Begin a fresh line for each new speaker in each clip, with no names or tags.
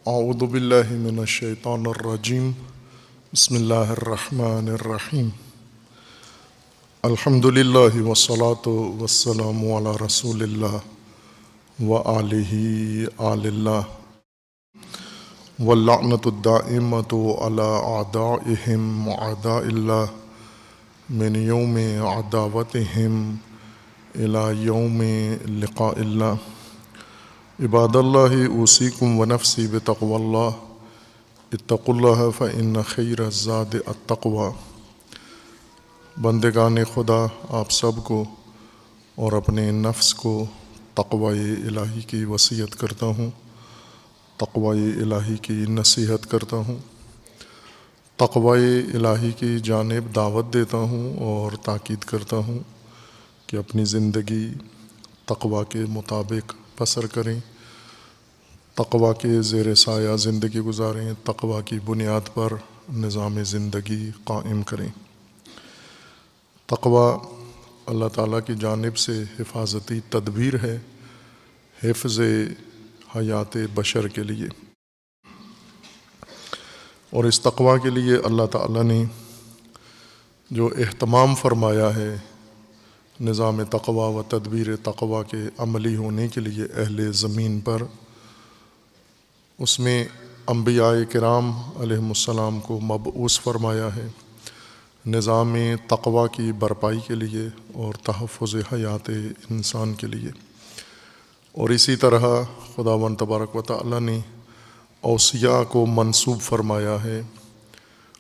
اعوذ باللہ من الشیطان الرجیم بسم اللہ الرحمن الرحیم الحمد للہ والصلاة والسلام علی رسول اللہ وآلہ آل اللہ واللعنۃ الدائمۃ علی اعدائہم اعداء اللہ من یوم عداوتہم الی یوم لقاء اللہ عباد اللہ اوصیکم ونفسی بتقوی اللہ اتقوا اللہ فإن خیر الزاد التقوی۔ بندگان خدا، آپ سب کو اور اپنے نفس کو تقوی الہی کی وصیت کرتا ہوں، تقوی الہی کی نصیحت کرتا ہوں، تقوی الہی کی جانب دعوت دیتا ہوں اور تاکید کرتا ہوں کہ اپنی زندگی تقوی کے مطابق بسر کریں، تقوی کے زیر سایہ زندگی گزاریں، تقوی کی بنیاد پر نظام زندگی قائم کریں۔ تقوی اللہ تعالیٰ کی جانب سے حفاظتی تدبیر ہے، حفظ حیات بشر کے لیے، اور اس تقوی کے لیے اللہ تعالیٰ نے جو اہتمام فرمایا ہے نظام تقوی و تدبیر تقوی کے عملی ہونے کے لیے اہل زمین پر، اس میں انبیاء کرام علیہم السلام کو مبعوث فرمایا ہے نظام تقوی کی برپائی کے لیے اور تحفظ حیات انسان کے لیے، اور اسی طرح خداوند تبارک و تعالیٰ نے اوصیاء کو منصوب فرمایا ہے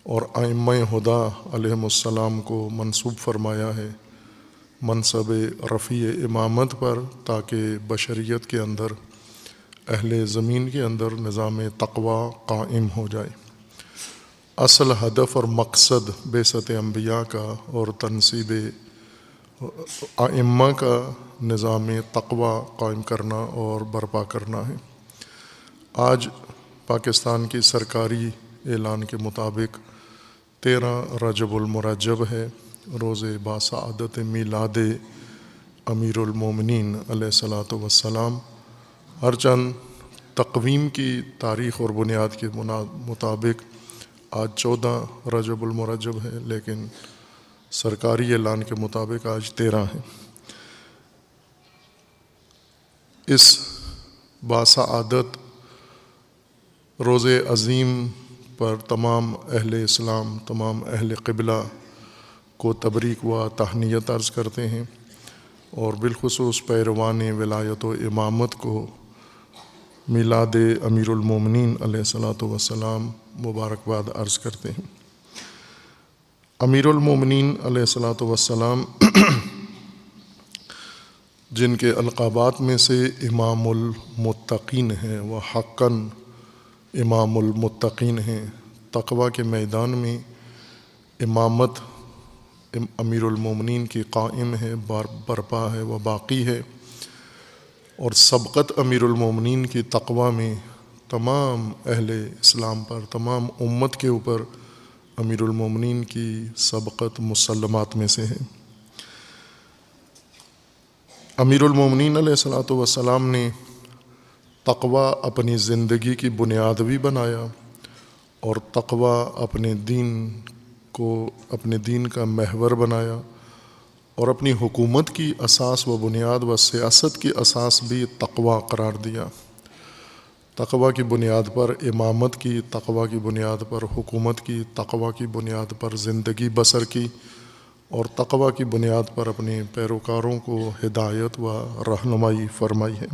اور ائمہ ہدی علیہم السلام کو منصوب فرمایا ہے منصب رفیع امامت پر، تاکہ بشریت کے اندر، اہل زمین کے اندر نظام تقوی قائم ہو جائے۔ اصل ہدف اور مقصد بعثت انبیاء کا اور تنصیب ائمہ کا نظام تقوی قائم کرنا اور برپا کرنا ہے۔ آج پاکستان کی سرکاری اعلان کے مطابق 13 رجب المرجب ہے، روز باسعادت میلاد امیر المومنین علیہ الصلاۃ والسلام۔ ہر چند تقویم کی تاریخ اور بنیاد کے مطابق آج 14 رجب المرجب ہے، لیکن سرکاری اعلان کے مطابق آج 13 ہے۔ اس باسعادت روز عظیم پر تمام اہل اسلام، تمام اہل قبلہ کو تبریک و تہنیت عرض کرتے ہیں، اور بالخصوص پیروان ولایت و امامت کو میلاد امیر المومنین علیہ الصلاۃ والسلام مبارکباد عرض کرتے ہیں۔ امیر المومنین علیہ الصلاۃ والسلام جن کے القابات میں سے امام المتقین ہیں، وہ حقاً امام المتقین ہیں۔ تقوی کے میدان میں امامت امیر المومنین کی قائم ہے، برپا ہے، وہ باقی ہے، اور سبقت امیر المومنین کی تقوی میں تمام اہل اسلام پر، تمام امت کے اوپر امیر المومنین کی سبقت مسلمات میں سے ہے۔ امیر المومنین علیہ الصلاۃ والسلام نے تقوی اپنی زندگی کی بنیاد بھی بنایا، اور تقوی اپنے دین کا محور بنایا، اور اپنی حکومت کی اساس و بنیاد و سیاست کی اساس بھی تقوی قرار دیا۔ تقوی کی بنیاد پر امامت کی، تقوی کی بنیاد پر حکومت کی، تقوی کی بنیاد پر زندگی بسر کی، اور تقوی کی بنیاد پر اپنے پیروکاروں کو ہدایت و رہنمائی فرمائی ہے۔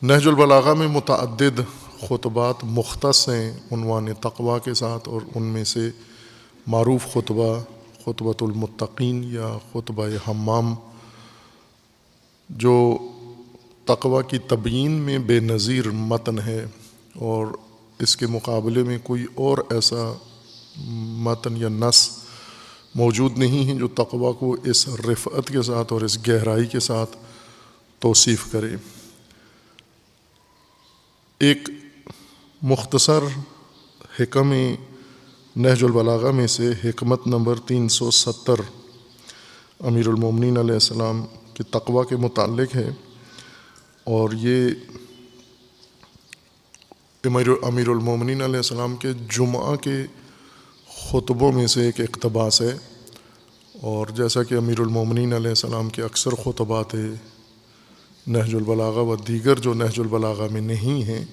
نہج البلاغہ میں متعدد خطبات مختص ہیں عنوان تقوی کے ساتھ، اور ان میں سے معروف خطبہ خطبۃ المتقین یا خطبہ حمام، جو تقوی کی تبیین میں بے نظیر متن ہے، اور اس کے مقابلے میں کوئی اور ایسا متن یا نص موجود نہیں ہے جو تقوی کو اس رفعت کے ساتھ اور اس گہرائی کے ساتھ توصیف کرے۔ ایک مختصر حکم نہج البلاغہ میں سے حکمت نمبر 370 امیر المومنین علیہ السلام کی تقوی کے متعلق ہے، اور یہ امیر المومنین علیہ السلام کے جمعہ کے خطبوں میں سے ایک اقتباس ہے، اور جیسا کہ امیر المومنین علیہ السلام کے اکثر خطبات نہج البلاغہ و دیگر جو نہج البلاغہ میں نہیں ہیں،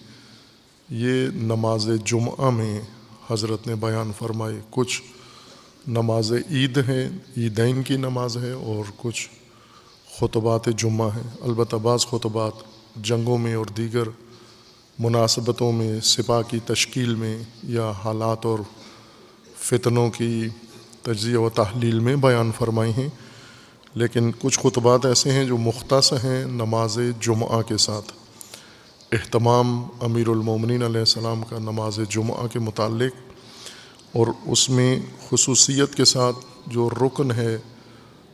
یہ نماز جمعہ میں حضرت نے بیان فرمائے۔ کچھ نماز عید ہیں، عیدین کی نماز ہے، اور کچھ خطبات جمعہ ہیں۔ البتہ بعض خطبات جنگوں میں اور دیگر مناسبتوں میں، سپاہ کی تشکیل میں، یا حالات اور فتنوں کی تجزیہ و تحلیل میں بیان فرمائی ہیں، لیکن کچھ خطبات ایسے ہیں جو مختص ہیں نماز جمعہ کے ساتھ۔ اہتمام امیر المومنین علیہ السلام کا نماز جمعہ کے متعلق، اور اس میں خصوصیت کے ساتھ جو رکن ہے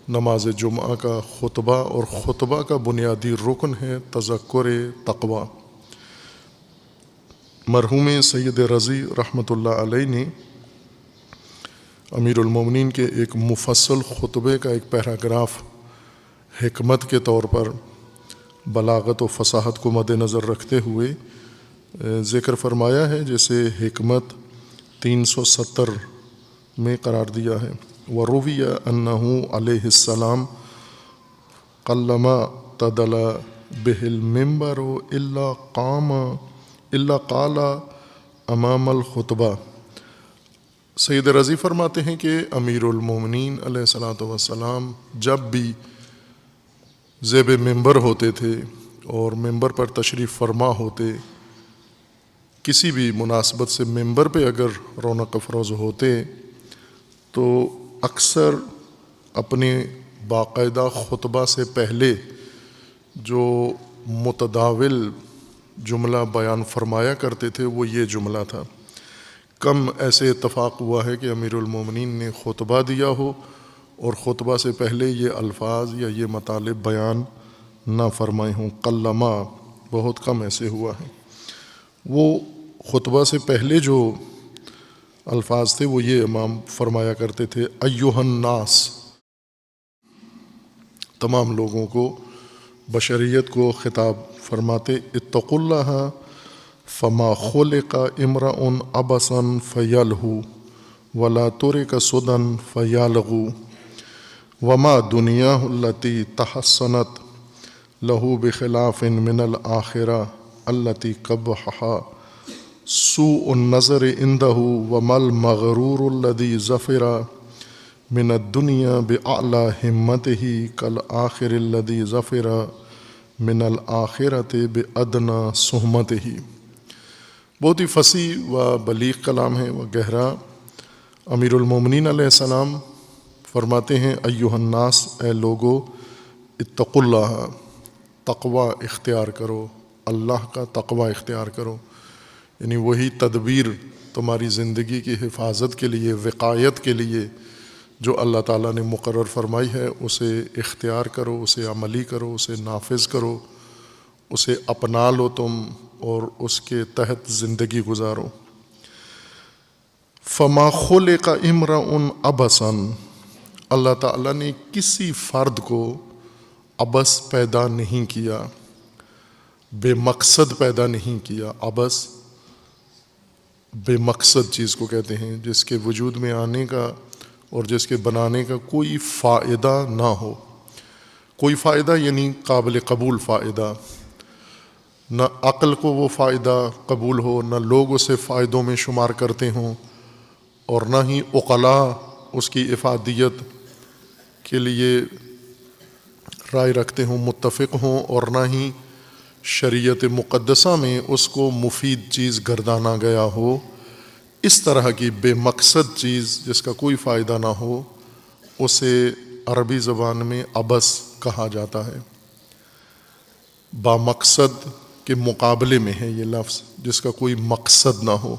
نماز جمعہ کا خطبہ، اور خطبہ کا بنیادی رکن ہے تذکر تقوی۔ مرحوم سید رضی رحمۃ اللہ علیہ نے امیر المومنین کے ایک مفصل خطبے کا ایک پیراگراف حکمت کے طور پر بلاغت و فصاحت کو مد نظر رکھتے ہوئے ذکر فرمایا ہے، جسے حکمت 370 میں قرار دیا ہے۔ وروی انہ علیہ السلام قلما تدل بہ المنبر الا قال امام الخطبہ۔ سید رضی فرماتے ہیں کہ امیر المومنین علیہ الصلاۃ والسلام جب بھی زیب ممبر ہوتے تھے اور ممبر پر تشریف فرما ہوتے، کسی بھی مناسبت سے ممبر پہ اگر رونق افروز ہوتے تو اکثر اپنے باقاعدہ خطبہ سے پہلے جو متداول جملہ بیان فرمایا کرتے تھے وہ یہ جملہ تھا۔ کم ایسے اتفاق ہوا ہے کہ امیر المومنین نے خطبہ دیا ہو اور خطبہ سے پہلے یہ الفاظ یا یہ مطالب بیان نہ فرمائے ہوں۔ قلما، بہت کم ایسے ہوا ہے۔ وہ خطبہ سے پہلے جو الفاظ تھے وہ یہ امام فرمایا کرتے تھے، ایھا الناس، تمام لوگوں کو، بشریت کو خطاب فرماتے، اتقوا اللہ فما خلق امرأ عبثا فیلہو ولا ترک سدى فیالغو وما دنیاہ التی تحسنت لہو بخلاف من الآخرہ التی قبحہا سوء النظر عندہ وما المغرور الذی ظفر من الدنیا بأعلی ہمتہ کالآخر الذی ظفر من الآخرۃ بأدنی صحمتہ۔ بہت ہی فصیح و بلیغ کلام ہے و گہرا۔ امیر المومنین علیہ السلام فرماتے ہیں، ایھا الناس، اے لوگو، اتقوا اللہ، تقوی اختیار کرو، اللہ کا تقوی اختیار کرو، یعنی وہی تدبیر تمہاری زندگی کی حفاظت کے لیے، وقایت کے لیے جو اللہ تعالیٰ نے مقرر فرمائی ہے، اسے اختیار کرو، اسے عملی کرو، اسے نافذ کرو، اسے اپنا لو تم اور اس کے تحت زندگی گزارو۔ فما خلق امرأ عبثا، اللہ تعالیٰ نے کسی فرد کو عبث پیدا نہیں کیا، بے مقصد پیدا نہیں کیا۔ عبث بے مقصد چیز کو کہتے ہیں، جس کے وجود میں آنے کا اور جس کے بنانے کا کوئی فائدہ نہ ہو۔ کوئی فائدہ یعنی قابل قبول فائدہ، نہ عقل کو وہ فائدہ قبول ہو، نہ لوگ اسے فائدوں میں شمار کرتے ہوں، اور نہ ہی عقلاء اس کی افادیت کے لیے رائے رکھتے ہوں، متفق ہوں، اور نہ ہی شریعت مقدسہ میں اس کو مفید چیز گردانا گیا ہو۔ اس طرح کی بے مقصد چیز جس کا کوئی فائدہ نہ ہو، اسے عربی زبان میں عبث کہا جاتا ہے۔ با مقصد کے مقابلے میں ہے یہ لفظ، جس کا کوئی مقصد نہ ہو۔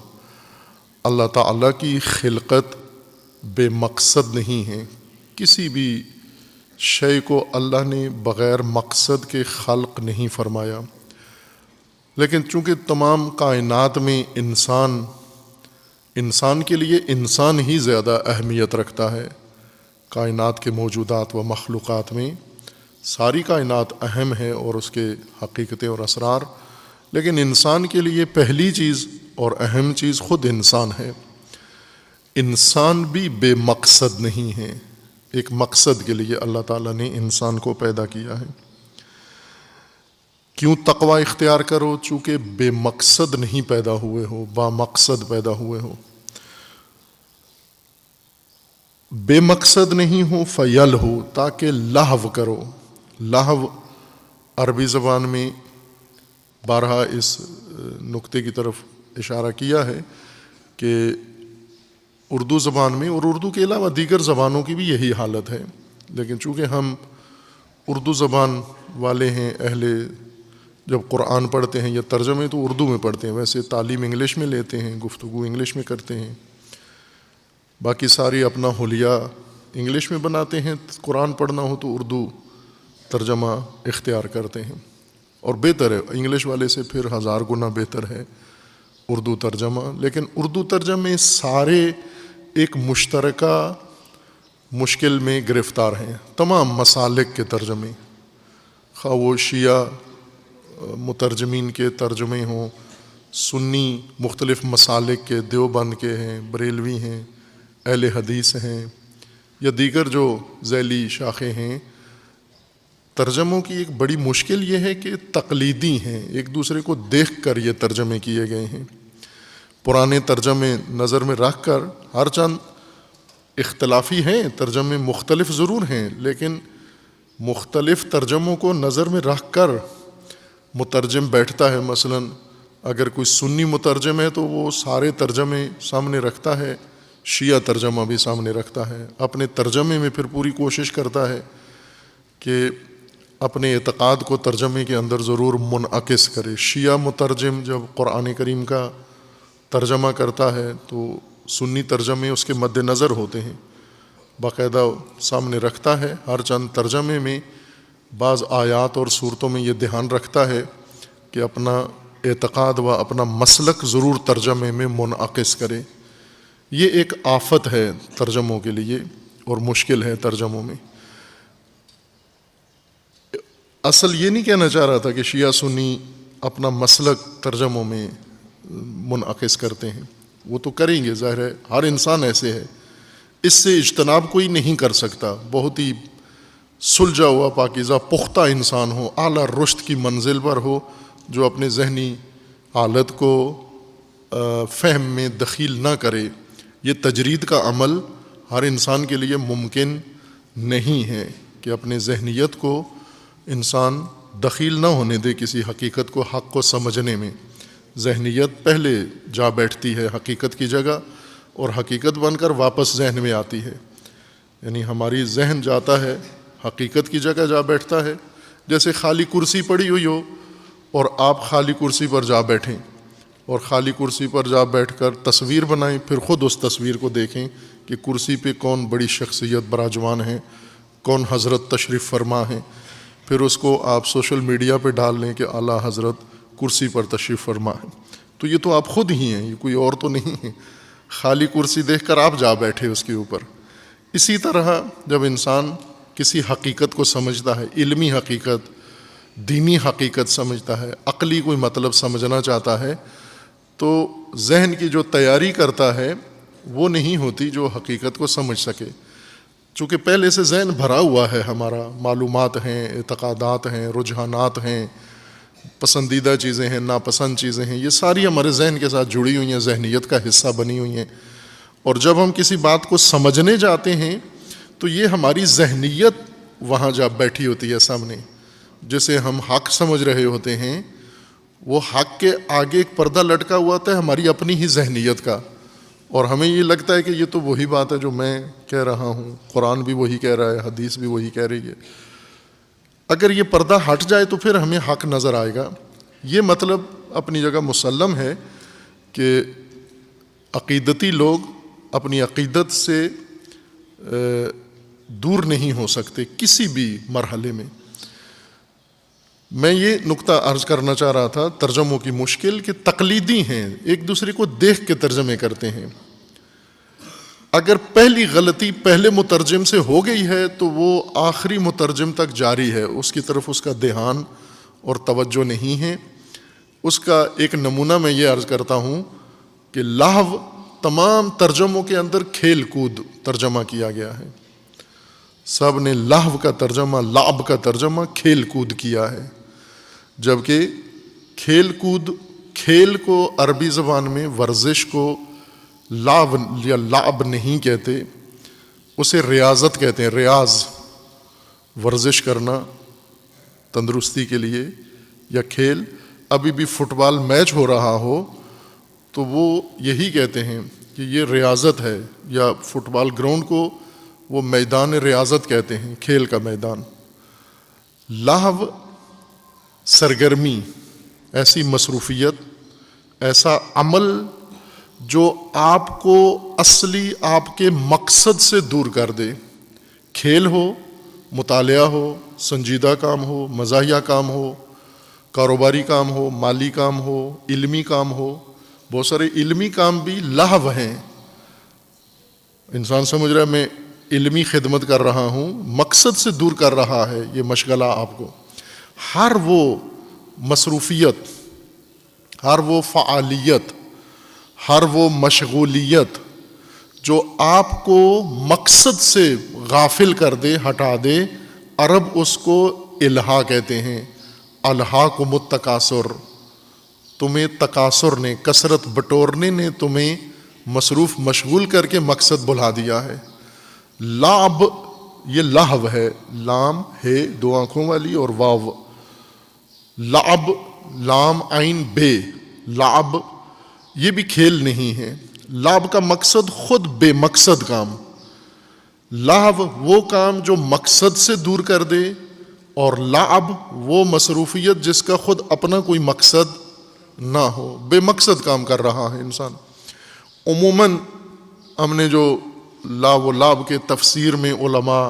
اللہ تعالیٰ کی خلقت بے مقصد نہیں ہے۔ کسی بھی شے کو اللہ نے بغیر مقصد کے خلق نہیں فرمایا، لیکن چونکہ تمام کائنات میں انسان کے لیے انسان ہی زیادہ اہمیت رکھتا ہے۔ کائنات کے موجودات و مخلوقات میں ساری کائنات اہم ہے اور اس کے حقیقتیں اور اسرار، لیکن انسان کے لیے پہلی چیز اور اہم چیز خود انسان ہے۔ انسان بھی بے مقصد نہیں ہے، ایک مقصد کے لیے اللہ تعالیٰ نے انسان کو پیدا کیا ہے۔ کیوں تقوی اختیار کرو؟ چونکہ بے مقصد نہیں پیدا ہوئے ہو، با مقصد پیدا ہوئے ہو۔ بے مقصد نہیں ہو فیل ہو، تاکہ لہو کرو۔ لہو عربی زبان میں بارہا اس نقطے کی طرف اشارہ کیا ہے کہ اردو زبان میں، اور اردو کے علاوہ دیگر زبانوں کی بھی یہی حالت ہے، لیکن چونکہ ہم اردو زبان والے ہیں، اہل جب قرآن پڑھتے ہیں یا ترجمے تو اردو میں پڑھتے ہیں، ویسے تعلیم انگلش میں لیتے ہیں، گفتگو انگلش میں کرتے ہیں، باقی ساری اپنا حلیہ انگلش میں بناتے ہیں، قرآن پڑھنا ہو تو اردو ترجمہ اختیار کرتے ہیں، اور بہتر ہے، انگلش والے سے پھر 1000 گنا بہتر ہے اردو ترجمہ۔ لیکن اردو ترجمے سارے ایک مشترکہ مشکل میں گرفتار ہیں، تمام مسالک کے ترجمے، خواہ وہ شیعہ مترجمین کے ترجمے ہوں، سنی مختلف مسالک کے، دیوبند کے ہیں، بریلوی ہیں، اہل حدیث ہیں، یا دیگر جو ذیلی شاخیں ہیں، ترجموں کی ایک بڑی مشکل یہ ہے کہ تقلیدی ہیں، ایک دوسرے کو دیکھ کر یہ ترجمے کیے گئے ہیں۔ پرانے ترجمے نظر میں رکھ کر، ہر چند اختلافی ہیں، ترجمے مختلف ضرور ہیں، لیکن مختلف ترجموں کو نظر میں رکھ کر مترجم بیٹھتا ہے۔ مثلا اگر کوئی سنی مترجم ہے تو وہ سارے ترجمے سامنے رکھتا ہے، شیعہ ترجمہ بھی سامنے رکھتا ہے، اپنے ترجمے میں پھر پوری کوشش کرتا ہے کہ اپنے اعتقاد کو ترجمے کے اندر ضرور منعکس کرے۔ شیعہ مترجم جب قرآن کریم کا ترجمہ کرتا ہے تو سنی ترجمے اس کے مد نظر ہوتے ہیں، باقاعدہ سامنے رکھتا ہے، ہر چند ترجمے میں بعض آیات اور صورتوں میں یہ دھیان رکھتا ہے کہ اپنا اعتقاد و اپنا مسلک ضرور ترجمے میں منعکس کرے۔ یہ ایک آفت ہے ترجموں کے لیے اور مشکل ہے ترجموں میں۔ اصل یہ نہیں کہنا چاہ رہا تھا کہ شیعہ سنی اپنا مسلک ترجموں میں منعکس کرتے ہیں، وہ تو کریں گے، ظاہر ہے ہر انسان ایسے ہے، اس سے اجتناب کوئی نہیں کر سکتا۔ بہت ہی سلجھا ہوا پاکیزہ پختہ انسان ہو، اعلیٰ رشد کی منزل پر ہو، جو اپنے ذہنی حالت کو فہم میں دخیل نہ کرے، یہ تجرید کا عمل ہر انسان کے لیے ممکن نہیں ہے کہ اپنے ذہنیت کو انسان دخیل نہ ہونے دے کسی حقیقت کو، حق کو سمجھنے میں۔ ذہنیت پہلے جا بیٹھتی ہے حقیقت کی جگہ، اور حقیقت بن کر واپس ذہن میں آتی ہے، یعنی ہماری ذہن جاتا ہے حقیقت کی جگہ جا بیٹھتا ہے۔ جیسے خالی کرسی پڑی ہوئی ہو اور آپ خالی کرسی پر جا بیٹھیں، اور خالی کرسی پر جا بیٹھ کر تصویر بنائیں، پھر خود اس تصویر کو دیکھیں کہ کرسی پہ کون بڑی شخصیت براجمان ہے، کون حضرت تشریف فرما ہے، پھر اس کو آپ سوشل میڈیا پہ ڈال لیں کہ اعلیٰ حضرت کرسی پر تشریف فرما ہے، تو یہ تو آپ خود ہی ہیں، یہ کوئی اور تو نہیں ہے، خالی کرسی دیکھ کر آپ جا بیٹھے اس کے اوپر۔ اسی طرح جب انسان کسی حقیقت کو سمجھتا ہے، علمی حقیقت، دینی حقیقت سمجھتا ہے، عقلی کوئی مطلب سمجھنا چاہتا ہے، تو ذہن کی جو تیاری کرتا ہے وہ نہیں ہوتی جو حقیقت کو سمجھ سکے، چونکہ پہلے سے ذہن بھرا ہوا ہے ہمارا، معلومات ہیں، اعتقادات ہیں، رجحانات ہیں، پسندیدہ چیزیں ہیں، ناپسند چیزیں ہیں، یہ ساری ہمارے ذہن کے ساتھ جڑی ہوئی ہیں، ذہنیت کا حصہ بنی ہوئی ہیں، اور جب ہم کسی بات کو سمجھنے جاتے ہیں تو یہ ہماری ذہنیت وہاں جا بیٹھی ہوتی ہے سامنے، جسے ہم حق سمجھ رہے ہوتے ہیں، وہ حق کے آگے ایک پردہ لٹکا ہوا ہوتا ہے ہماری اپنی ہی ذہنیت کا، اور ہمیں یہ لگتا ہے کہ یہ تو وہی بات ہے جو میں کہہ رہا ہوں، قرآن بھی وہی کہہ رہا ہے، حدیث بھی وہی کہہ رہی ہے۔ اگر یہ پردہ ہٹ جائے تو پھر ہمیں حق نظر آئے گا۔ یہ مطلب اپنی جگہ مسلم ہے کہ عقیدتی لوگ اپنی عقیدت سے دور نہیں ہو سکتے کسی بھی مرحلے میں۔ میں یہ نقطہ عرض کرنا چاہ رہا تھا، ترجموں کی مشکل کہ تقلیدی ہیں، ایک دوسرے کو دیکھ کے ترجمے کرتے ہیں۔ اگر پہلی غلطی پہلے مترجم سے ہو گئی ہے تو وہ آخری مترجم تک جاری ہے، اس کی طرف اس کا دھیان اور توجہ نہیں ہے۔ اس کا ایک نمونہ میں یہ عرض کرتا ہوں کہ لہو تمام ترجموں کے اندر کھیل کود ترجمہ کیا گیا ہے، سب نے لہو کا ترجمہ، لعب کا ترجمہ کھیل کود کیا ہے، جبکہ کھیل کود، کھیل کو عربی زبان میں ورزش کو لعب یا لعب نہیں کہتے، اسے ریاضت کہتے ہیں۔ ریاض، ورزش کرنا تندرستی کے لیے، یا کھیل۔ ابھی بھی فٹ بال میچ ہو رہا ہو تو وہ یہی کہتے ہیں کہ یہ ریاضت ہے، یا فٹ بال گراؤنڈ کو وہ میدان ریاضت کہتے ہیں، کھیل کا میدان۔ لہو سرگرمی، ایسی مصروفیت، ایسا عمل جو آپ کو اصلی آپ کے مقصد سے دور کر دے۔ کھیل ہو، مطالعہ ہو، سنجیدہ کام ہو، مزاحیہ کام ہو، کاروباری کام ہو، مالی کام ہو، علمی کام ہو۔ بہت سارے علمی کام بھی لہو ہیں۔ انسان سمجھ رہا ہے میں علمی خدمت کر رہا ہوں، مقصد سے دور کر رہا ہے یہ مشغلہ آپ کو۔ ہر وہ مصروفیت، ہر وہ فعالیت، ہر وہ مشغولیت جو آپ کو مقصد سے غافل کر دے، ہٹا دے، عرب اس کو الہا کہتے ہیں۔ الہاکم التکاثر، تمہیں تکاثر نے، کثرت بٹورنے نے تمہیں مصروف مشغول کر کے مقصد بھلا دیا ہے۔ لعب یہ لہو ہے، لام ہے دو آنکھوں والی اور واو۔ لعب، لام عین بے، لعب یہ بھی کھیل نہیں ہے۔ لعب کا مقصد خود بے مقصد کام، لہو وہ کام جو مقصد سے دور کر دے، اور لعب وہ مصروفیت جس کا خود اپنا کوئی مقصد نہ ہو، بے مقصد کام کر رہا ہے انسان۔ عموماً ہم نے جو لعب و لعب کے تفسیر میں علماء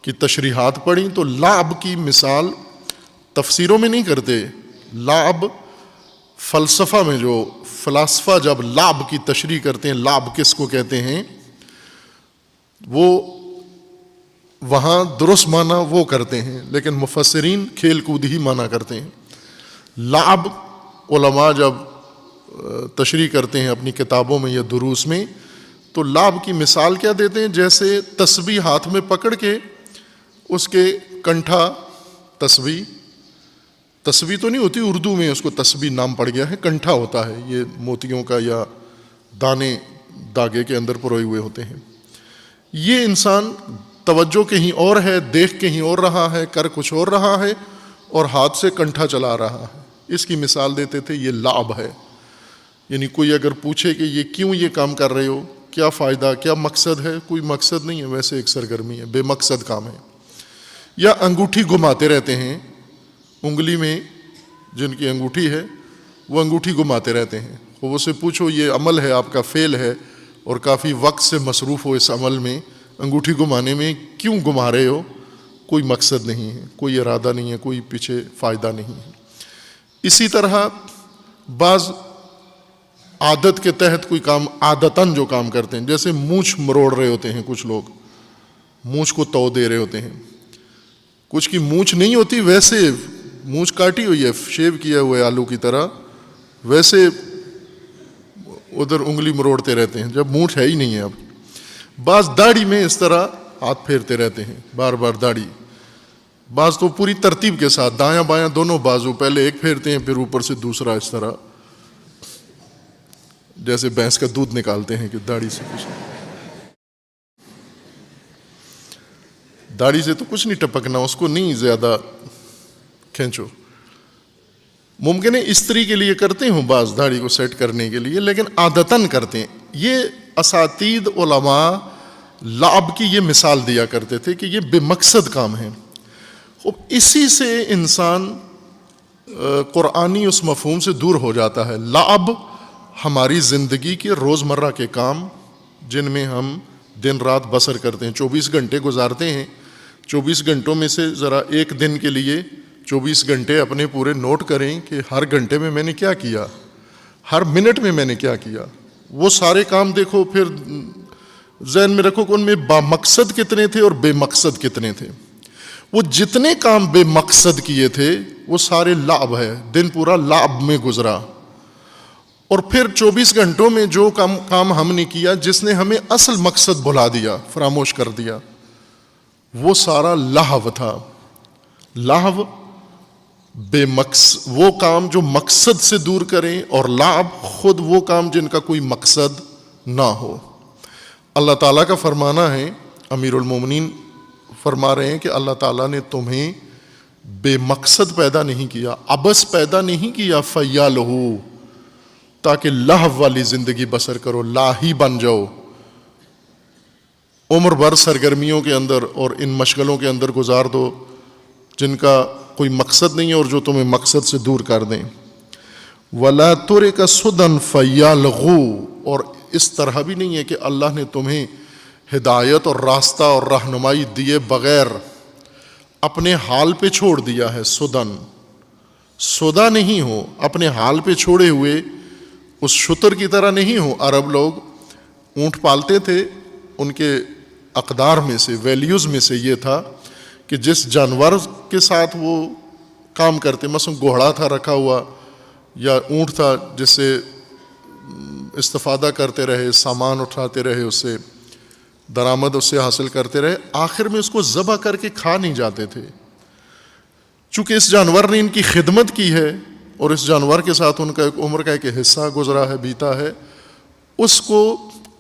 کی تشریحات پڑھی تو لعب کی مثال تفسیروں میں نہیں کرتے۔ لعب فلسفہ میں جو فلاسفہ جب لعب کی تشریح کرتے ہیں، لعب کس کو کہتے ہیں، وہ وہاں درست معنی وہ کرتے ہیں، لیکن مفسرین کھیل کود ہی معنی کرتے ہیں۔ لعب علماء جب تشریح کرتے ہیں اپنی کتابوں میں یا دروس میں تو لعب کی مثال کیا دیتے ہیں، جیسے تسبیح ہاتھ میں پکڑ کے اس کے کنٹھا، تسبیح تو نہیں ہوتی اردو میں، اس کو تسبیح نام پڑ گیا ہے، کنٹھا ہوتا ہے، یہ موتیوں کا یا دانے داغے کے اندر پروئے ہوئے ہوتے ہیں۔ یہ انسان توجہ کہیں اور ہے، دیکھ کہیں اور رہا ہے، کر کچھ اور رہا ہے، اور ہاتھ سے کنٹھا چلا رہا ہے۔ اس کی مثال دیتے تھے یہ لعب ہے۔ یعنی کوئی اگر پوچھے کہ یہ کیوں یہ کام کر رہے ہو، کیا فائدہ، کیا مقصد ہے، کوئی مقصد نہیں ہے، ویسے ایک سرگرمی ہے، بے مقصد کام ہے۔ یا انگوٹھی گھماتے رہتے ہیں، انگلی میں جن کی انگوٹھی ہے وہ انگوٹھی گھماتے رہتے ہیں، وہ سے پوچھو یہ عمل ہے آپ کا، فعل ہے، اور کافی وقت سے مصروف ہو اس عمل میں، انگوٹھی گھمانے میں، کیوں گھما رہے ہو؟ کوئی مقصد نہیں ہے، کوئی ارادہ نہیں ہے، کوئی پیچھے فائدہ نہیں ہے۔ اسی طرح بعض عادت کے تحت کوئی کام، عادتاً جو کام کرتے ہیں، جیسے مونچھ مروڑ رہے ہوتے ہیں، کچھ لوگ مونچھ کو تو دے رہے ہوتے ہیں، کچھ کی مونچھ نہیں ہوتی، ویسے مونچھ کاٹی ہوئی ہے، شیو کیا ہوا ہے آلو کی طرح، ویسے ادھر انگلی مروڑتے رہتے ہیں جب مونچھ ہے ہی نہیں ہے۔ اب بعض داڑھی میں اس طرح ہاتھ پھیرتے رہتے ہیں، بار بار داڑھی، بعض تو پوری ترتیب کے ساتھ دایاں بایاں دونوں بازو، پہلے ایک پھیرتے ہیں پھر اوپر سے دوسرا، اس طرح جیسے بھینس کا دودھ نکالتے ہیں کہ داڑھی سے کچھ داڑھی سے تو کچھ نہیں ٹپکنا، اس کو نہیں زیادہ کھینچو۔ ممکن ہے استری کے لیے کرتے ہوں بعض، داڑھی کو سیٹ کرنے کے لیے، لیکن عادتاً کرتے ہیں۔ یہ اساتید علماء لعب کی یہ مثال دیا کرتے تھے کہ یہ بے مقصد کام ہے۔ اسی سے انسان قرآنی اس مفہوم سے دور ہو جاتا ہے۔ لعب ہماری زندگی کے روزمرہ کے کام جن میں ہم دن رات بسر کرتے ہیں، 24 گھنٹے گزارتے ہیں، 24 گھنٹوں میں سے ذرا ایک دن کے لیے 24 گھنٹے اپنے پورے نوٹ کریں کہ ہر گھنٹے میں میں نے کیا کیا، ہر منٹ میں میں نے کیا کیا۔ وہ سارے کام دیکھو، پھر ذہن میں رکھو کہ ان میں با مقصد کتنے تھے اور بے مقصد کتنے تھے۔ وہ جتنے کام بے مقصد کیے تھے وہ سارے لعب ہے، دن پورا لعب میں گزرا. اور پھر 24 گھنٹوں میں جو کام ہم نے کیا جس نے ہمیں اصل مقصد بھلا دیا، فراموش کر دیا، وہ سارا لہو تھا. لہو وہ کام جو مقصد سے دور کریں، اور لعب خود وہ کام جن کا کوئی مقصد نہ ہو. اللہ تعالیٰ کا فرمانا ہے، امیر المومنین فرما رہے ہیں کہ اللہ تعالیٰ نے تمہیں بے مقصد پیدا نہیں کیا، عبث پیدا نہیں کیا، فَيَّالُهُ، تاکہ لہو والی زندگی بسر کرو، لاہی بن جاؤ، عمر بھر سرگرمیوں کے اندر اور ان مشغلوں کے اندر گزار دو جن کا کوئی مقصد نہیں ہے اور جو تمہیں مقصد سے دور کر دیں. وَلَا تُرِكَ سُدًا فَيَّالْغُو، اور اس طرح بھی نہیں ہے کہ اللہ نے تمہیں ہدایت اور راستہ اور رہنمائی دیے بغیر اپنے حال پہ چھوڑ دیا ہے. سودا نہیں ہو، اپنے حال پہ چھوڑے ہوئے اس شتر کی طرح نہیں ہو. عرب لوگ اونٹ پالتے تھے، ان کے اقدار میں سے، ویلیوز میں سے یہ تھا کہ جس جانور کے ساتھ وہ کام کرتے، مثلا گھوڑا تھا رکھا ہوا یا اونٹ تھا جس سے استفادہ کرتے رہے، سامان اٹھاتے رہے، اس سے درآمد اس سے حاصل کرتے رہے، آخر میں اس کو ذبح کر کے کھا نہیں جاتے تھے. چونکہ اس جانور نے ان کی خدمت کی ہے اور اس جانور کے ساتھ ان کا ایک عمر کا ایک حصہ گزرا ہے، بیتا ہے، اس کو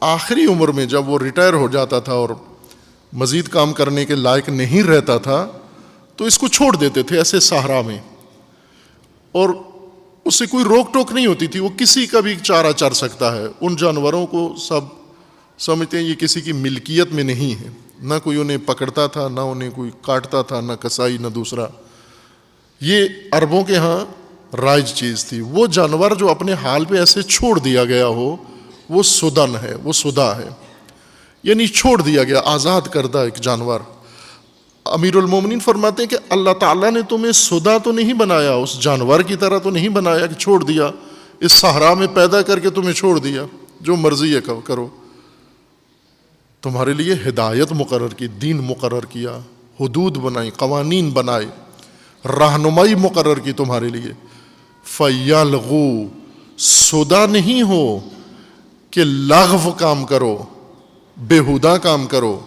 آخری عمر میں جب وہ ریٹائر ہو جاتا تھا اور مزید کام کرنے کے لائق نہیں رہتا تھا تو اس کو چھوڑ دیتے تھے ایسے صحرا میں، اور اس سے کوئی روک ٹوک نہیں ہوتی تھی، وہ کسی کا بھی چارہ چر سکتا ہے. ان جانوروں کو سب سمجھتے ہیں یہ کسی کی ملکیت میں نہیں ہے، نہ کوئی انہیں پکڑتا تھا، نہ انہیں کوئی کاٹتا تھا، نہ کسائی نہ دوسرا. یہ عربوں کے ہاں رائج چیز تھی. وہ جانور جو اپنے حال پہ ایسے چھوڑ دیا گیا ہو وہ سدن ہے، وہ سدا ہے، یعنی چھوڑ دیا گیا، آزاد کردہ ایک جانور. امیر المومنین فرماتے ہیں کہ اللہ تعالیٰ نے تمہیں سدا تو نہیں بنایا، اس جانور کی طرح تو نہیں بنایا کہ چھوڑ دیا، اس صحرا میں پیدا کر کے تمہیں چھوڑ دیا، جو مرضی ہے کرو. تمہارے لیے ہدایت مقرر کی، دین مقرر کیا، حدود بنائی، قوانین بنائے، رہنمائی مقرر کی تمہارے لیے. فَيَّالْغُو، سودا نہیں ہو کہ لغو کام کرو، بےہودہ کام کرو.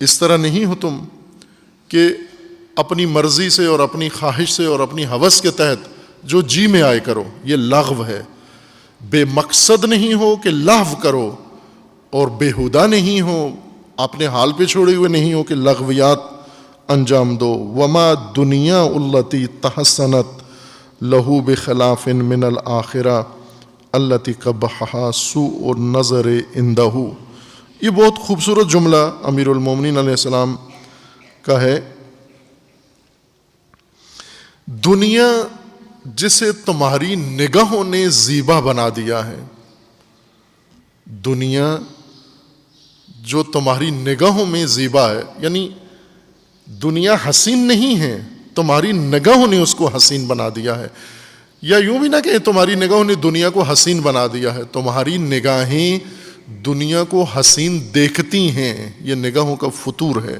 اس طرح نہیں ہو تم کہ اپنی مرضی سے اور اپنی خواہش سے اور اپنی ہوس کے تحت جو جی میں آئے کرو، یہ لغو ہے. بے مقصد نہیں ہو کہ لغو کرو، اور بےہودہ نہیں ہو، اپنے حال پہ چھوڑے ہوئے نہیں ہو کہ لغویات انجام دو. وما دنیا التی تحسنت لہو بخلاف من الآخرہ التی قبحہا سوء النظر عندہ. یہ بہت خوبصورت جملہ امیر المومنین علیہ السلام کا ہے. دنیا جسے تمہاری نگاہوں نے زیبا بنا دیا ہے، دنیا جو تمہاری نگاہوں میں زیبا ہے، یعنی دنیا حسین نہیں ہے، تمہاری نگاہوں نے اس کو حسین بنا دیا ہے. یا یوں بھی نہ کہ تمہاری نگاہوں نے دنیا کو حسین بنا دیا ہے، تمہاری نگاہیں دنیا کو حسین دیکھتی ہیں. یہ نگاہوں کا فطور ہے.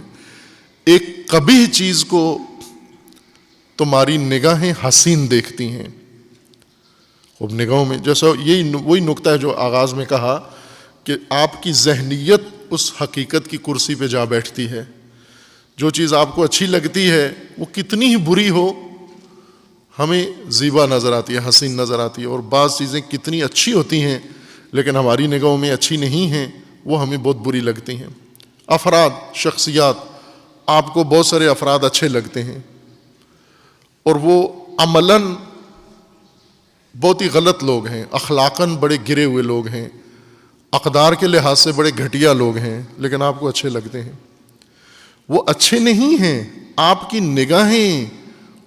ایک قبیح چیز کو تمہاری نگاہیں حسین دیکھتی ہیں. اب نگاہوں میں جیسا یہی وہی نقطہ ہے جو آغاز میں کہا کہ آپ کی ذہنیت اس حقیقت کی کرسی پہ جا بیٹھتی ہے. جو چیز آپ کو اچھی لگتی ہے وہ کتنی ہی بری ہو ہمیں زیبا نظر آتی ہے، حسین نظر آتی ہے. اور بعض چیزیں کتنی اچھی ہوتی ہیں لیکن ہماری نگاہوں میں اچھی نہیں ہیں، وہ ہمیں بہت بری لگتی ہیں. افراد، شخصیات، آپ کو بہت سارے افراد اچھے لگتے ہیں اور وہ عملاً بہت ہی غلط لوگ ہیں، اخلاقاً بڑے گرے ہوئے لوگ ہیں، اقدار کے لحاظ سے بڑے گھٹیا لوگ ہیں، لیکن آپ کو اچھے لگتے ہیں. وہ اچھے نہیں ہیں، آپ کی نگاہیں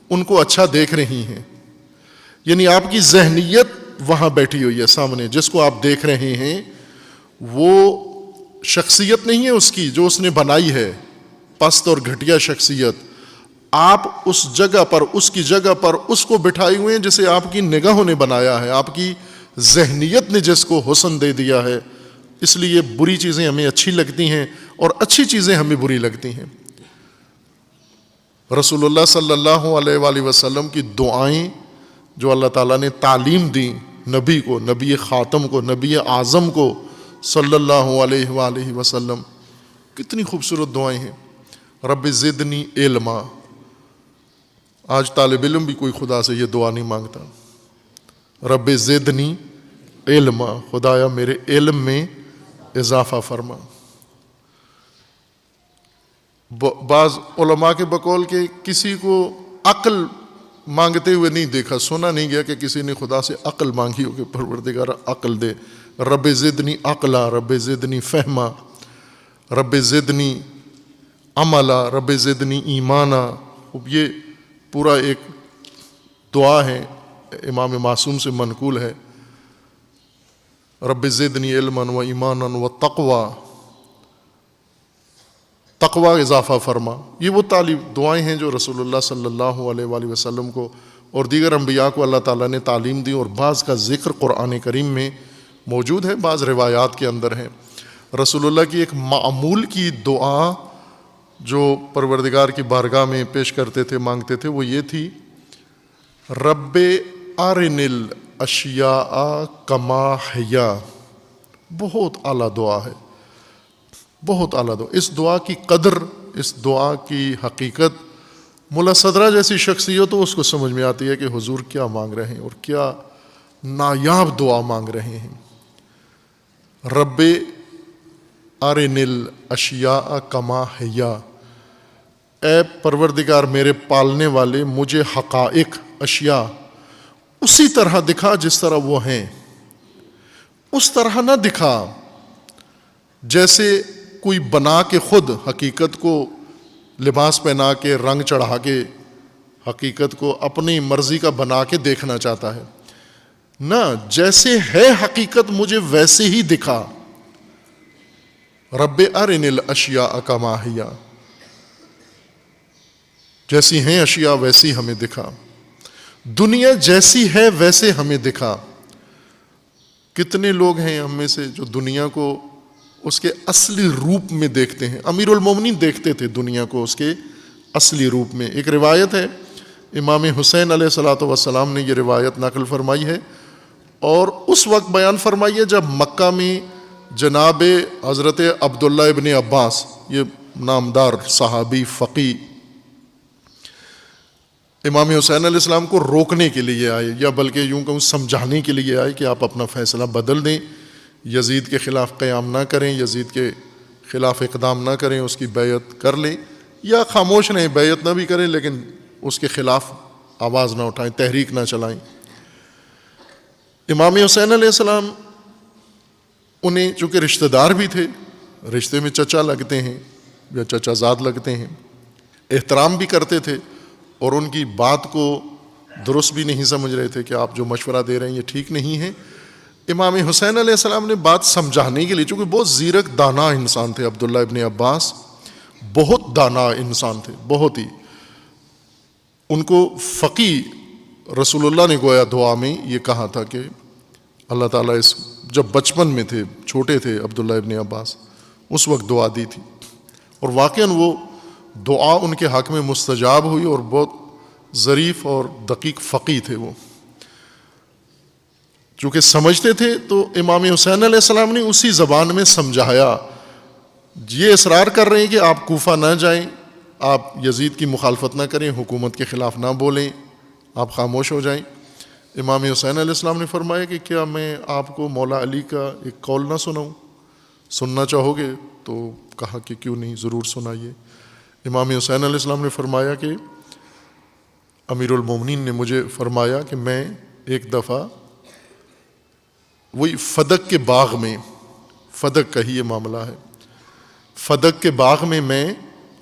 ان کو اچھا دیکھ رہی ہیں. یعنی آپ کی ذہنیت وہاں بیٹھی ہوئی ہے سامنے، جس کو آپ دیکھ رہے ہیں وہ شخصیت نہیں ہے اس کی جو اس نے بنائی ہے، پست اور گھٹیا شخصیت. آپ اس جگہ پر، اس کی جگہ پر اس کو بٹھائے ہوئے ہیں جسے آپ کی نگاہوں نے بنایا ہے، آپ کی ذہنیت نے جس کو حسن دے دیا ہے. اس لیے بری چیزیں ہمیں اچھی لگتی ہیں اور اچھی چیزیں ہمیں بری لگتی ہیں. رسول اللہ صلی اللہ علیہ وآلہ وسلم کی دعائیں جو اللہ تعالیٰ نے تعلیم دی نبی کو، نبی خاتم کو، نبی اعظم کو صلی اللہ علیہ وآلہ وسلم، کتنی خوبصورت دعائیں ہیں. رب زدنی علما. آج طالب علم بھی کوئی خدا سے یہ دعا نہیں مانگتا. رب زدنی علما، خدایا میرے علم میں اضافہ فرما. بعض علماء کے بقول کہ کسی کو عقل مانگتے ہوئے نہیں دیکھا، سنا نہیں گیا کہ کسی نے خدا سے عقل مانگی ہو کہ پروردگار عقل دے. رب زدنی عقلا، رب زدنی فہما، رب زدنی عملا، رب زدنی ایمانا. یہ پورا ایک دعا ہے، امام معصوم سے منقول ہے. رب زدنی علما و ایمانا و تقوی، تقوی اضافہ فرما. یہ وہ دعائیں ہیں جو رسول اللہ صلی اللہ علیہ وآلہ وسلم کو اور دیگر انبیاء کو اللہ تعالیٰ نے تعلیم دی، اور بعض کا ذکر قرآن کریم میں موجود ہے، بعض روایات کے اندر ہے. رسول اللہ کی ایک معمول کی دعا جو پروردگار کی بارگاہ میں پیش کرتے تھے، مانگتے تھے، وہ یہ تھی: رب ارن الاشیاء کما ہیا. بہت اعلیٰ دعا ہے، بہت اعلیٰ دعا. اس دعا کی قدر، اس دعا کی حقیقت ملا صدرہ جیسی شخصیت تو اس کو سمجھ میں آتی ہے کہ حضور کیا مانگ رہے ہیں اور کیا نایاب دعا مانگ رہے ہیں. رب ارن الاشیاء کما ہیا، اے پروردگار میرے پالنے والے، مجھے حقائق، اشیاء اسی طرح دکھا جس طرح وہ ہیں. اس طرح نہ دکھا جیسے کوئی بنا کے خود حقیقت کو لباس پہنا کے، رنگ چڑھا کے حقیقت کو اپنی مرضی کا بنا کے دیکھنا چاہتا ہے. نہ، جیسے ہے حقیقت مجھے ویسے ہی دکھا. رب ارن الاشیاء کما ہیا، جیسی ہیں اشیاء ویسی ہمیں دکھا. دنیا جیسی ہے ویسے ہمیں دکھا. کتنے لوگ ہیں ہم میں سے جو دنیا کو اس کے اصلی روپ میں دیکھتے ہیں. امیر المومنین دیکھتے تھے دنیا کو اس کے اصلی روپ میں. ایک روایت ہے، امام حسین علیہ الصلوۃ والسلام نے یہ روایت نقل فرمائی ہے، اور اس وقت بیان فرمائی ہے جب مکہ میں جناب حضرت عبداللہ ابن عباس، یہ نامدار صحابی فقی، امام حسین علیہ السلام کو روکنے کے لیے آئے، یا بلکہ یوں کہوں سمجھانے کے لیے آئے کہ آپ اپنا فیصلہ بدل دیں، یزید کے خلاف قیام نہ کریں، یزید کے خلاف اقدام نہ کریں، اس کی بیعت کر لیں، یا خاموش رہیں، بیعت نہ بھی کریں لیکن اس کے خلاف آواز نہ اٹھائیں، تحریک نہ چلائیں. امام حسین علیہ السلام انہیں چونکہ رشتہ دار بھی تھے، رشتے میں چچا لگتے ہیں یا چچا زاد لگتے ہیں، احترام بھی کرتے تھے، اور ان کی بات کو درست بھی نہیں سمجھ رہے تھے کہ آپ جو مشورہ دے رہے ہیں یہ ٹھیک نہیں ہے. امام حسین علیہ السلام نے بات سمجھانے کے لیے، چونکہ بہت زیرک دانا انسان تھے عبداللہ ابن عباس، بہت دانا انسان تھے، بہت ہی. ان کو فقی رسول اللہ نے گویا دعا میں یہ کہا تھا کہ اللہ تعالیٰ جب بچپن میں تھے، چھوٹے تھے عبداللہ ابن عباس، اس وقت دعا دی تھی، اور واقعاً وہ دعا ان کے حق میں مستجاب ہوئی، اور بہت ظریف اور دقیق فقی تھے وہ. چونکہ سمجھتے تھے تو امام حسین علیہ السلام نے اسی زبان میں سمجھایا. یہ اصرار کر رہے ہیں کہ آپ کوفہ نہ جائیں، آپ یزید کی مخالفت نہ کریں، حکومت کے خلاف نہ بولیں، آپ خاموش ہو جائیں. امام حسین علیہ السلام نے فرمایا کہ کیا میں آپ کو مولا علی کا ایک قول نہ سناؤں؟ سننا چاہو گے؟ تو کہا کہ کیوں نہیں، ضرور سنائیے. امام حسین علیہ السلام نے فرمایا کہ امیر المومنین نے مجھے فرمایا کہ میں ایک دفعہ وہی فدق کے باغ میں، فدق کا ہی یہ معاملہ ہے، فدق کے باغ میں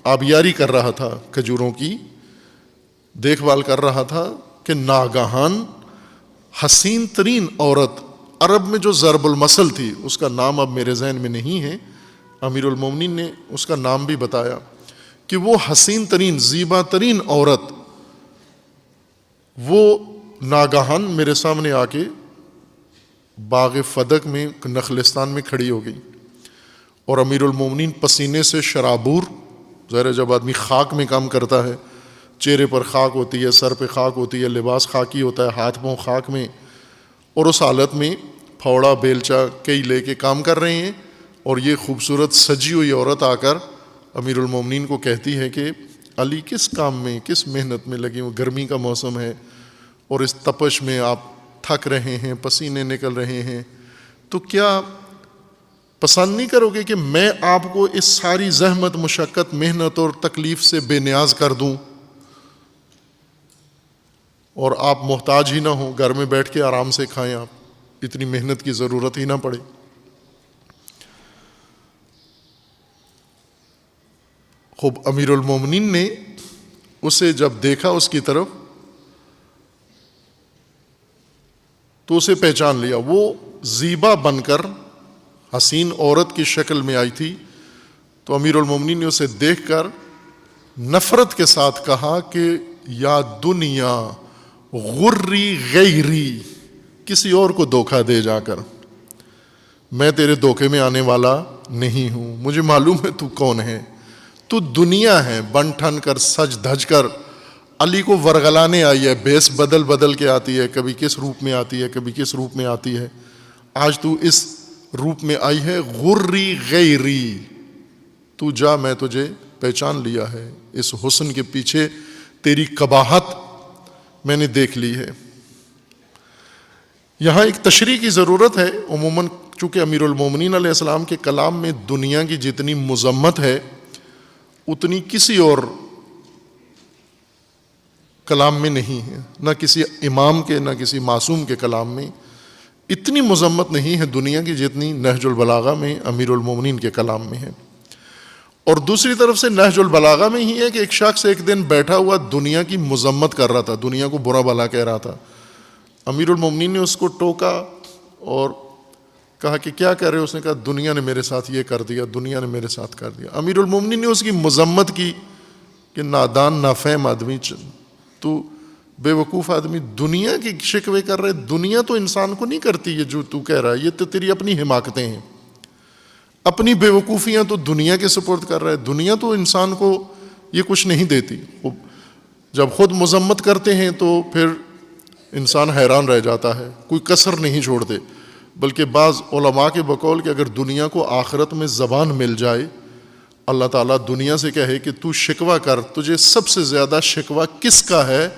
آبیاری کر رہا تھا، کھجوروں کی دیکھ بھال کر رہا تھا کہ ناگہان حسین ترین عورت، عرب میں جو ضرب المثل تھی، اس کا نام اب میرے ذہن میں نہیں ہے، امیر المومنین نے اس کا نام بھی بتایا کہ وہ حسین ترین، زیبا ترین عورت وہ ناگہان میرے سامنے آ کے باغ فدق میں، نخلستان میں کھڑی ہو گئی، اور امیر المومنین پسینے سے شرابور، ظاہر جب آدمی خاک میں کام کرتا ہے چہرے پر خاک ہوتی ہے، سر پہ خاک ہوتی ہے، لباس خاکی ہوتا ہے، ہاتھ پاؤں خاک میں، اور اس حالت میں پھاوڑا بیلچا کئی لے کے کام کر رہے ہیں، اور یہ خوبصورت سجی ہوئی عورت آ کر امیر المومنین کو کہتی ہے کہ علی کس کام میں، کس محنت میں لگے ہوں، گرمی کا موسم ہے اور اس تپش میں آپ تھک رہے ہیں، پسینے نکل رہے ہیں، تو کیا پسند نہیں کرو گے کہ میں آپ کو اس ساری زحمت، مشقت، محنت اور تکلیف سے بے نیاز کر دوں اور آپ محتاج ہی نہ ہوں، گھر میں بیٹھ کے آرام سے کھائیں، آپ اتنی محنت کی ضرورت ہی نہ پڑے۔ خوب امیر المومنین نے اسے جب دیکھا اس کی طرف تو اسے پہچان لیا، وہ زیبا بن کر حسین عورت کی شکل میں آئی تھی، تو امیر المومنین نے اسے دیکھ کر نفرت کے ساتھ کہا کہ یا دنیا غری غیری، کسی اور کو دھوکہ دے جا کر، میں تیرے دھوکے میں آنے والا نہیں ہوں، مجھے معلوم ہے تو کون ہے، تو دنیا ہے، بن ٹھن کر سج دھج کر علی کو ورغلانے آئی ہے، بیس بدل بدل کے آتی ہے، کبھی کس روپ میں آتی ہے، کبھی کس روپ میں آتی ہے، آج تو اس روپ میں آئی ہے، غری غیری، تو جا، میں تجھے پہچان لیا ہے، اس حسن کے پیچھے تیری قباحت میں نے دیکھ لی ہے۔ یہاں ایک تشریح کی ضرورت ہے، عموماً چونکہ امیر المومنین علیہ السلام کے کلام میں دنیا کی جتنی مذمت ہے اتنی کسی اور کلام میں نہیں ہے، نہ کسی امام کے، نہ کسی معصوم کے کلام میں اتنی مذمت نہیں ہے دنیا کی جتنی نہج البلاغہ میں امیر المومنین کے کلام میں ہے۔ اور دوسری طرف سے نہج البلاغہ میں ہی ہے کہ ایک شخص ایک دن بیٹھا ہوا دنیا کی مذمت کر رہا تھا، دنیا کو برا بھلا کہہ رہا تھا، امیر المومنین نے اس کو ٹوکا اور کہا کہ کیا کہہ رہے ہو؟ اس نے کہا دنیا نے میرے ساتھ یہ کر دیا، دنیا نے میرے ساتھ کر دیا۔ امیر المومنین نے اس کی مذمت کی کہ نادان نافہم آدمی، تو بے وقوف آدمی، دنیا کی شکوے کر رہے، دنیا تو انسان کو نہیں کرتی یہ جو تو کہہ رہا ہے، یہ تو تیری اپنی حماقتیں ہیں، اپنی بے وقوفیاں تو دنیا کے سپرد کر رہا ہے، دنیا تو انسان کو یہ کچھ نہیں دیتی۔ جب خود مذمت کرتے ہیں تو پھر انسان حیران رہ جاتا ہے، کوئی کسر نہیں چھوڑتے، بلکہ بعض علماء کے بقول کہ اگر دنیا کو آخرت میں زبان مل جائے، اللہ تعالیٰ دنیا سے کہے کہ تو شکوہ کر، تجھے سب سے زیادہ شکوہ کس کا ہے،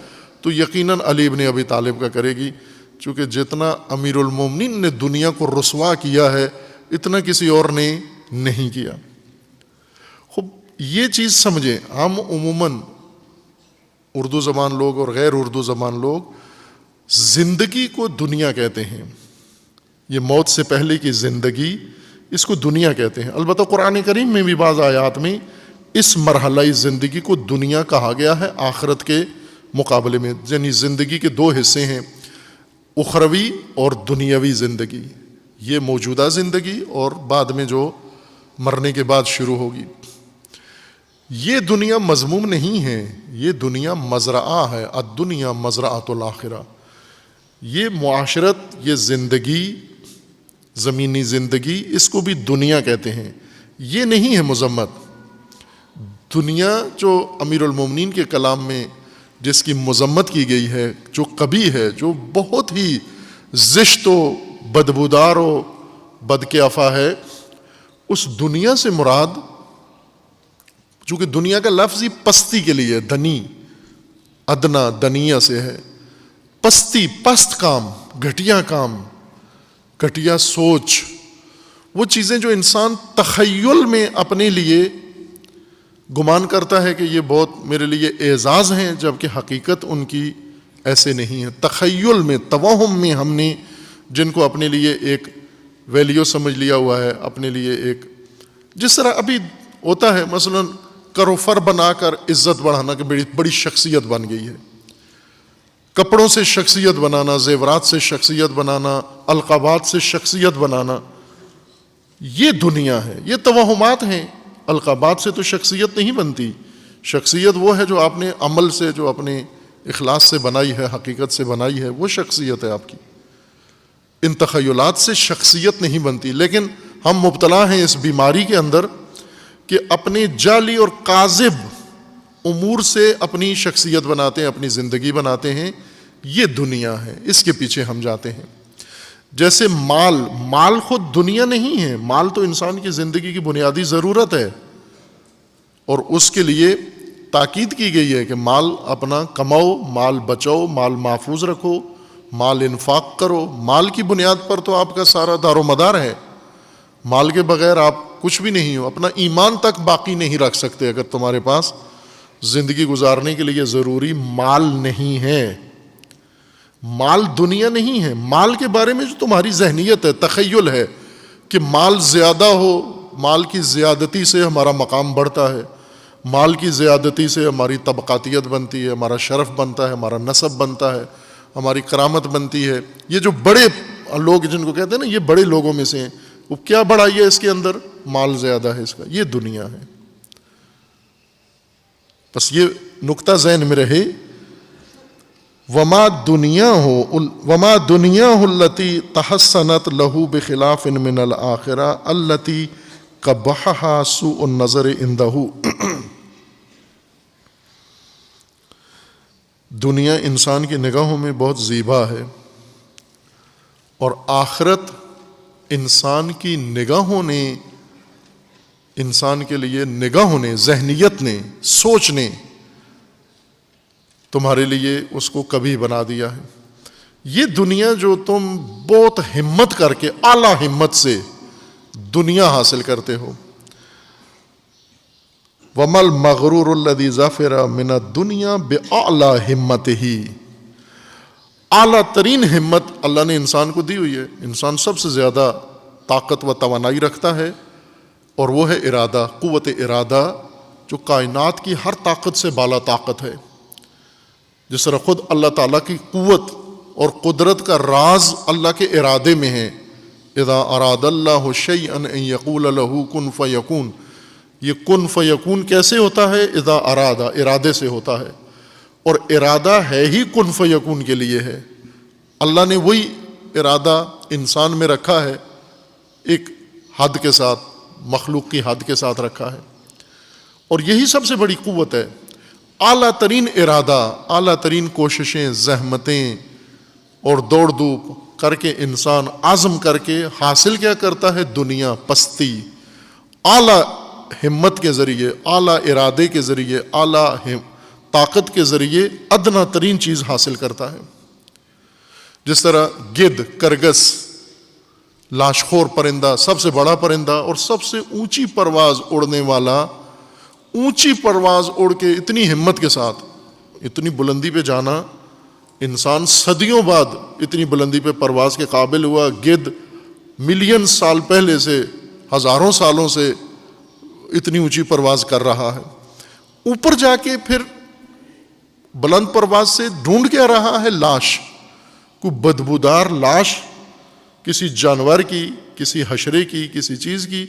تو یقیناً علی بن ابی طالب کا کرے گی، چونکہ جتنا امیر المومنین نے دنیا کو رسوا کیا ہے اتنا کسی اور نے نہیں کیا۔ خوب یہ چیز سمجھیں، ہم عموماً اردو زبان لوگ اور غیر اردو زبان لوگ زندگی کو دنیا کہتے ہیں، یہ موت سے پہلے کی زندگی، اس کو دنیا کہتے ہیں۔ البتہ قرآن کریم میں بھی بعض آیات میں اس مرحلہ زندگی کو دنیا کہا گیا ہے آخرت کے مقابلے میں، یعنی زندگی کے دو حصے ہیں، اخروی اور دنیاوی زندگی، یہ موجودہ زندگی اور بعد میں جو مرنے کے بعد شروع ہوگی۔ یہ دنیا مذموم نہیں ہے، یہ دنیا مزرعہ ہے، الدنیا مزرعۃ الآخرہ، یہ معاشرت، یہ زندگی، زمینی زندگی، اس کو بھی دنیا کہتے ہیں، یہ نہیں ہے مذمت۔ دنیا جو امیر المومنین کے کلام میں جس کی مذمت کی گئی ہے، جو قبیح ہے، جو بہت ہی زشت و بدبودار و بدقیافہ ہے، اس دنیا سے مراد، چونکہ دنیا کا لفظ ہی پستی کے لیے، دنی، ادنا، دنیا سے ہے، پستی، پست کام، گھٹیا کام، گھٹیا سوچ، وہ چیزیں جو انسان تخیل میں اپنے لیے گمان کرتا ہے کہ یہ بہت میرے لیے اعزاز ہیں، جبکہ حقیقت ان کی ایسے نہیں ہے۔ تخیل میں، توہم میں ہم نے جن کو اپنے لیے ایک ویلیو سمجھ لیا ہوا ہے، اپنے لیے ایک، جس طرح ابھی ہوتا ہے مثلا کروفر بنا کر عزت بڑھانا کہ بڑی شخصیت بن گئی ہے، کپڑوں سے شخصیت بنانا، زیورات سے شخصیت بنانا، القابات سے شخصیت بنانا، یہ دنیا ہے، یہ توہمات ہیں۔ القابات سے تو شخصیت نہیں بنتی، شخصیت وہ ہے جو آپ نے عمل سے، جو اپنے اخلاص سے بنائی ہے، حقیقت سے بنائی ہے، وہ شخصیت ہے آپ کی۔ ان تخیلات سے شخصیت نہیں بنتی، لیکن ہم مبتلا ہیں اس بیماری کے اندر کہ اپنے جعلی اور کاذب امور سے اپنی شخصیت بناتے ہیں، اپنی زندگی بناتے ہیں، یہ دنیا ہے، اس کے پیچھے ہم جاتے ہیں۔ جیسے مال خود دنیا نہیں ہے، مال تو انسان کی زندگی کی بنیادی ضرورت ہے، اور اس کے لیے تاکید کی گئی ہے کہ مال اپنا کماؤ، مال بچاؤ، مال محفوظ رکھو، مال انفاق کرو۔ مال کی بنیاد پر تو آپ کا سارا دار و مدار ہے، مال کے بغیر آپ کچھ بھی نہیں ہو، اپنا ایمان تک باقی نہیں رکھ سکتے اگر تمہارے پاس زندگی گزارنے کے لیے ضروری مال نہیں ہے۔ مال دنیا نہیں ہے، مال کے بارے میں جو تمہاری ذہنیت ہے، تخیل ہے کہ مال زیادہ ہو، مال کی زیادتی سے ہمارا مقام بڑھتا ہے، مال کی زیادتی سے ہماری طبقاتیت بنتی ہے، ہمارا شرف بنتا ہے، ہمارا نسب بنتا ہے، ہماری کرامت بنتی ہے۔ یہ جو بڑے لوگ جن کو کہتے ہیں نا یہ بڑے لوگوں میں سے ہیں، وہ کیا بڑائی ہے اس کے اندر؟ مال زیادہ ہے اس کا، یہ دنیا ہے۔ بس یہ نقطہ ذہن میں رہے، وما دنیا التی تحسنت لہو بخلاف من الآخرہ التی قبحہا سوء النظر عندہ۔ دنیا انسان کی نگاہوں میں بہت زیبا ہے، اور آخرت انسان کی نگاہوں نے، انسان کے لیے نگاہوں نے، ذہنیت نے، سوچ نے تمہارے لیے اس کو کبھی بنا دیا ہے۔ یہ دنیا جو تم بہت ہمت کر کے، اعلیٰ ہمت سے دنیا حاصل کرتے ہو، وَمَا الْمَغْرُورُ الَّذِي ظَفِرَ مِنَ الدُّنْيَا بِأَعْلَى ہمتِهِ، اعلیٰ ترین ہمت اللہ نے انسان کو دی ہوئی ہے۔ انسان سب سے زیادہ طاقت و توانائی رکھتا ہے، اور وہ ہے ارادہ، قوت ارادہ، جو کائنات کی ہر طاقت سے بالا طاقت ہے۔ جس طرح خود اللہ تعالیٰ کی قوت اور قدرت کا راز اللہ کے ارادے میں ہے، اذا اراد اللہ شیئا ان یقول لہ کن فیکون۔ یہ کن فیکون کیسے ہوتا ہے؟ اذا ارادہ، ارادے سے ہوتا ہے، اور ارادہ ہے ہی کن فیکون کے لیے ہے۔ اللہ نے وہی ارادہ انسان میں رکھا ہے، ایک حد کے ساتھ، مخلوق کی حد کے ساتھ رکھا ہے، اور یہی سب سے بڑی قوت ہے۔ اعلیٰ ترین ارادہ، اعلیٰ ترین کوششیں، زحمتیں اور دوڑ دھوپ کر کے انسان عزم کر کے حاصل کیا کرتا ہے؟ دنیا، پستی۔ اعلیٰ ہمت کے ذریعے، اعلیٰ ارادے کے ذریعے، اعلیٰ طاقت کے ذریعے ادنا ترین چیز حاصل کرتا ہے۔ جس طرح گدھ، کرگس، لاشخور پرندہ، سب سے بڑا پرندہ اور سب سے اونچی پرواز اڑنے والا، اونچی پرواز اڑ کے اتنی ہمت کے ساتھ اتنی بلندی پہ جانا، انسان صدیوں بعد اتنی بلندی پہ پرواز کے قابل ہوا۔ گدھ ملین سال پہلے سے، ہزاروں سالوں سے اتنی اونچی پرواز کر رہا ہے۔ اوپر جا کے پھر بلند پرواز سے ڈھونڈ کیا رہا ہے؟ لاش، کوئی بدبودار لاش کسی جانور کی، کسی حشرے کی، کسی چیز کی،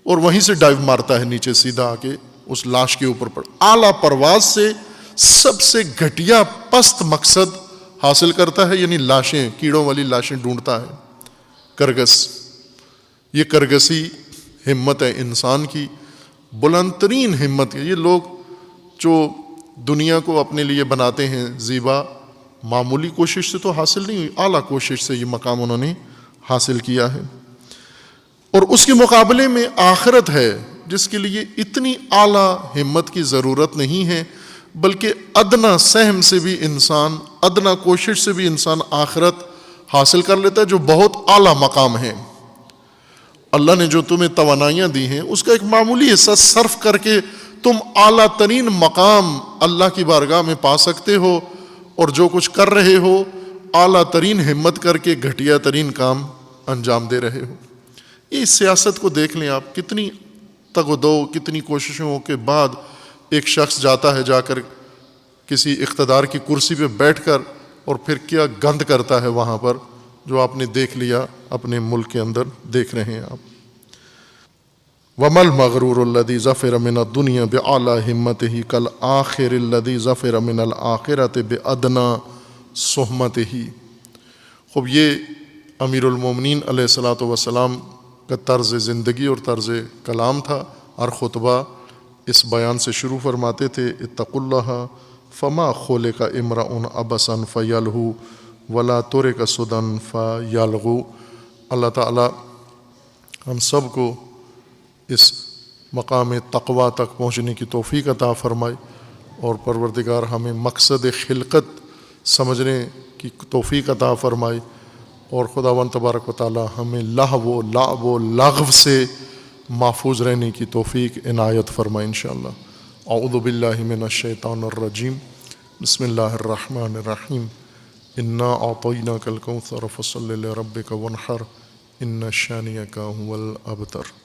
اور وہیں سے ڈائیو مارتا ہے نیچے سیدھا آ کے اس لاش کے اوپر پڑ۔ اعلیٰ پرواز سے سب سے گھٹیا پست مقصد حاصل کرتا ہے، یعنی لاشیں، کیڑوں والی لاشیں ڈھونڈتا ہے کرگس۔ یہ کرگسی ہمت ہے انسان کی، بلند ترین ہمت ہے۔ یہ لوگ جو دنیا کو اپنے لیے بناتے ہیں زیبا، معمولی کوشش سے تو حاصل نہیں ہوئی، اعلیٰ کوشش سے یہ مقام انہوں نے حاصل کیا ہے۔ اور اس کے مقابلے میں آخرت ہے، جس کے لیے اتنی اعلیٰ ہمت کی ضرورت نہیں ہے، بلکہ ادنا سہم سے بھی انسان، ادنا کوشش سے بھی انسان آخرت حاصل کر لیتا ہے، جو بہت اعلیٰ مقام ہے۔ اللہ نے جو تمہیں توانائیاں دی ہیں اس کا ایک معمولی حصہ صرف کر کے تم اعلیٰ ترین مقام اللہ کی بارگاہ میں پا سکتے ہو، اور جو کچھ کر رہے ہو اعلیٰ ترین ہمت کر کے گھٹیا ترین کام انجام دے رہے ہو۔ اس سیاست کو دیکھ لیں آپ، کتنی تگ و دو، کتنی کوششوں کے بعد ایک شخص جاتا ہے، جا کر کسی اقتدار کی کرسی پہ بیٹھ کر، اور پھر کیا گند کرتا ہے وہاں پر، جو آپ نے دیکھ لیا اپنے ملک کے اندر، دیکھ رہے ہیں آپ۔ وَمَا الْمَغْرُورُ الَّذِي ظَفِرَ مِنَ الدُّنْيَا بِأَعْلَى هِمَّتِهِ كَالْآخِرِ الَّذِي ظَفِرَ مِنَ الْآخِرَةِ بِأَدْنَى صُحْمَتِهِ۔ خوب یہ امیر المومنین علیہ الصلاۃ والسلام کا طرز زندگی اور طرز کلام تھا۔ ہر خطبہ اس بیان سے شروع فرماتے تھے اتقوا اللہ فما خلق امرؤ عبثا فیلہو ولا ترک سدی فیلغو۔ اللہ تعالیٰ ہم سب کو اس مقام تقوی تک پہنچنے کی توفیق عطا فرمائے، اور پروردگار ہمیں مقصد خلقت سمجھنے کی توفیق عطا فرمائے، اور خداوند تبارک و تعالی ہمیں لہو و لعب و لغو سے محفوظ رہنے کی توفیق عنایت فرمائے انشاءاللہ۔ اعوذ باللہ من الشیطان الرجیم، بسم اللہ الرحمن الرحیم، انا اعطیناک الکوثر فصل لربک وانحر ان شانئک هو الابتر۔